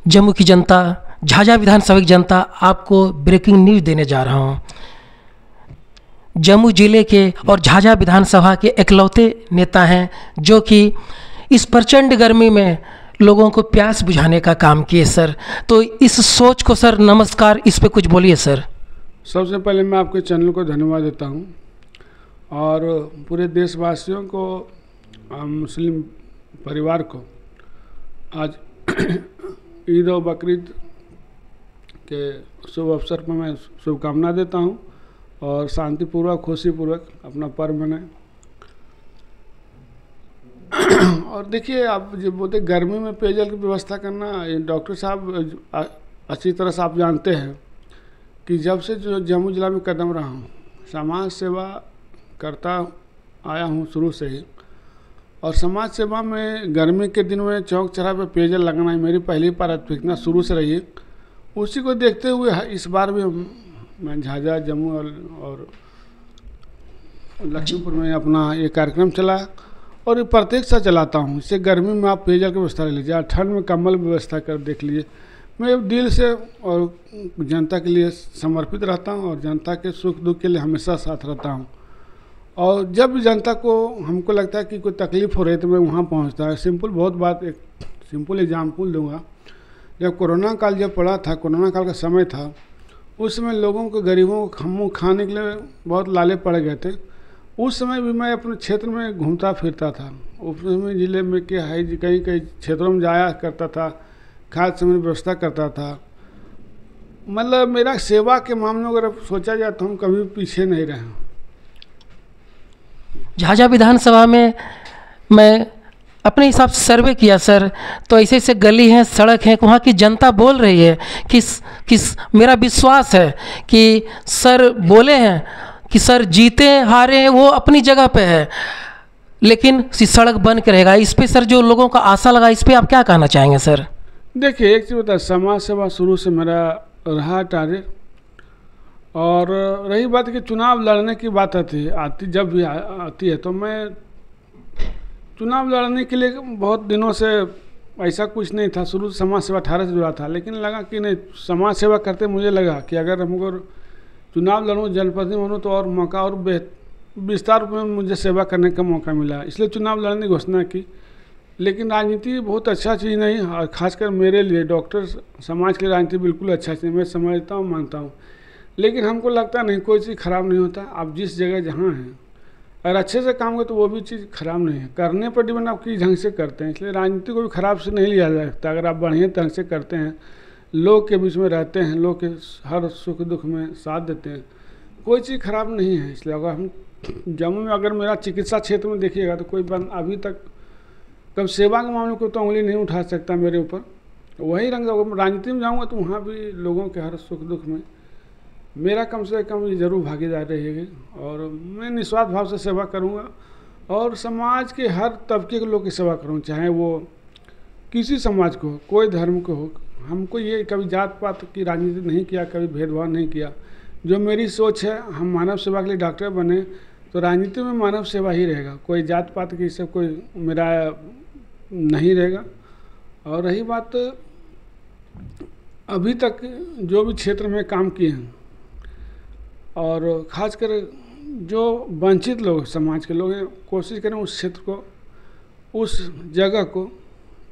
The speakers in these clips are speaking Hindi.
जम्मू की जनता, झाझा विधानसभा की जनता, आपको ब्रेकिंग न्यूज़ देने जा रहा हूँ। जम्मू जिले के और झाझा विधानसभा के इकलौते नेता हैं जो कि इस प्रचंड गर्मी में लोगों को प्यास बुझाने का काम किए सर। तो इस सोच को सर नमस्कार, इस पे कुछ बोलिए सर। सबसे पहले मैं आपके चैनल को धन्यवाद देता हूं और पूरे देशवासियों को, मुस्लिम परिवार को आज ईद और बकरीद के शुभ अवसर पर मैं शुभकामना देता हूं और शांतिपूर्वक, खुशीपूर्वक अपना पर्व मनाएं। और देखिए, आप जो बोलते गर्मी में पेयजल की व्यवस्था करना, डॉक्टर साहब अच्छी तरह से आप जानते हैं कि जब से जो जम्मू जिला में कदम रहा हूँ, समाज सेवा करता आया हूँ शुरू से ही। और समाज सेवा में गर्मी के दिन में चौक चौराहे पे पेयजल लगाना ही मेरी पहली प्राथमिकता शुरू से रही है। उसी को देखते हुए इस बार भी मैं झाझा, जम्मू और लखीमपुर में अपना ये कार्यक्रम चलाया और ये प्रत्येक साल चलाता हूँ। इससे गर्मी में आप पेयजल की व्यवस्था ले लीजिए, ठंड में कम्बल व्यवस्था कर देख लीजिए। मैं दिल से और जनता के लिए समर्पित रहता हूँ और जनता के सुख दुख के लिए हमेशा साथ रहता हूँ। और जब भी जनता को हमको लगता है कि कोई तकलीफ़ हो रही है तो मैं वहाँ पहुँचता है। सिंपल बहुत बात, एक सिंपल एग्जाम्पल दूंगा। जब कोरोना काल जब पड़ा था, कोरोना काल का समय था, उस समय लोगों को, गरीबों को खम्मू खाने के लिए बहुत लाले पड़ गए थे। उस समय भी मैं अपने क्षेत्र में घूमता फिरता था। उस समय ज़िले में के कई कई क्षेत्रों में जाया करता था, खाद्य सामग्री व्यवस्था करता था। मतलब मेरा सेवा के मामले में अगर सोचा जाए तो हम कभी पीछे नहीं रहे। झाझा विधानसभा में मैं अपने हिसाब से सर्वे किया सर, तो ऐसे ऐसे गली हैं, सड़क हैं, वहाँ की जनता बोल रही है कि मेरा विश्वास है कि सर बोले हैं कि सर जीते हारे वो अपनी जगह पे है, लेकिन सड़क बन के रहेगा। इस पे सर जो लोगों का आशा लगा, इस पे आप क्या कहना चाहेंगे सर? देखिए, एक चीज़ बता, समाज सेवा शुरू से मेरा रहा टारगेट। और रही बात कि चुनाव लड़ने की बात आती जब भी आती है, तो मैं चुनाव लड़ने के लिए बहुत दिनों से ऐसा कुछ नहीं था। शुरू से समाज सेवा 18 से जुड़ा था, लेकिन लगा कि नहीं, समाज सेवा करते मुझे लगा कि अगर हमको चुनाव लड़ूँ, जनप्रतिनिधि बनूँ तो और मौका और विस्तार रूप में मुझे सेवा करने का मौका मिला, इसलिए चुनाव लड़ने की घोषणा की। लेकिन राजनीति बहुत अच्छा चीज़ नहीं, और ख़ासकर मेरे लिए, डॉक्टर समाज की राजनीति बिल्कुल अच्छा चीज़ मैं समझता हूँ, मानता हूँ। लेकिन हमको लगता नहीं कोई चीज़ ख़राब नहीं होता। आप जिस जगह जहाँ हैं अगर अच्छे से काम करें तो वो भी चीज़ ख़राब नहीं है। करने पर डिपेंड आप किस ढंग से करते हैं, इसलिए राजनीति को भी ख़राब से नहीं लिया जा सकता। अगर आप बढ़िया ढंग से करते हैं, लोग के बीच में रहते हैं, लोग के हर सुख दुख में साथ देते हैं, कोई चीज़ ख़राब नहीं है। इसलिए अगर हम जम्मू में, अगर मेरा चिकित्सा क्षेत्र में देखिएगा तो कोई बंद अभी तक कब सेवा के मामले को तो उंगली नहीं उठा सकता मेरे ऊपर। वही रंग राजनीति में जाऊँगा तो वहाँ भी लोगों के हर सुख दुख में मेरा कम से कम ज़रूर भागीदारी रहेगी और मैं निस्वार्थ भाव से सेवा करूँगा और समाज के हर तबके के लोग की सेवा करूँ, चाहे वो किसी समाज को हो, कोई धर्म को हो। हमको ये कभी जात पात की राजनीति नहीं किया, कभी भेदभाव नहीं किया। जो मेरी सोच है, हम मानव सेवा के लिए डॉक्टर बने तो राजनीति में मानव सेवा ही रहेगा, कोई जात पात की सब कोई मेरा नहीं रहेगा। और रही बात, अभी तक जो भी क्षेत्र में काम किए हैं और ख़ासकर जो वंचित लोग, समाज के लोग हैं, कोशिश करें उस क्षेत्र को, उस जगह को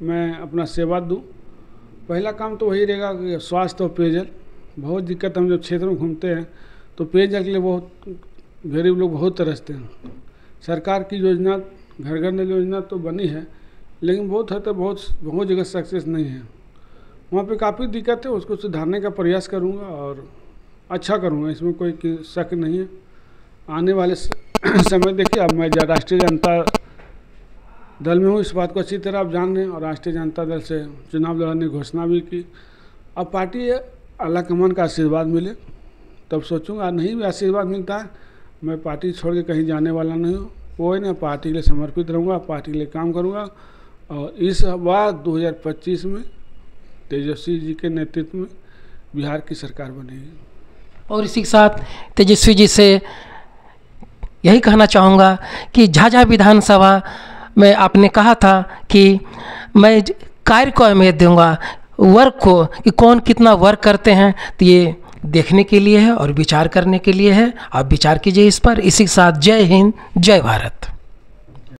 मैं अपना सेवा दूं। पहला काम तो वही रहेगा कि स्वास्थ्य और पेयजल। बहुत दिक्कत, हम जब क्षेत्र में घूमते हैं तो पेयजल के लिए बहुत गरीब लोग बहुत तरसते हैं। सरकार की योजना, घर घर नल योजना तो बनी है, लेकिन बहुत हद तक बहुत जगह सक्सेस नहीं है। वहाँ पे काफ़ी दिक्कत है, उसको सुधारने का प्रयास करूँगा और अच्छा करूँगा, इसमें कोई शक नहीं है। आने वाले समय देखिए, अब मैं राष्ट्रीय जनता दल में हूँ, इस बात को अच्छी तरह आप जान रहे हैं, और राष्ट्रीय जनता दल से चुनाव लड़ने की घोषणा भी की। अब पार्टी अल्लाह कमान का आशीर्वाद मिले तब सोचूंगा, नहीं भी आशीर्वाद मिलता है मैं पार्टी छोड़ के कहीं जाने वाला नहीं हूँ। कोई ना, पार्टी के लिए समर्पित रहूँगा, पार्टी के लिए काम करूँगा और इस बार 2025 में तेजस्वी जी के नेतृत्व में बिहार की सरकार बनेगी। और इसी के साथ तेजस्वी जी से यही कहना चाहूँगा कि झाझा विधानसभा में आपने कहा था कि मैं कार्य को अहमियत दूंगा, वर्क को कि कौन कितना वर्क करते हैं, तो ये देखने के लिए है और विचार करने के लिए है। आप विचार कीजिए इस पर। इसी के साथ जय हिंद, जय भारत।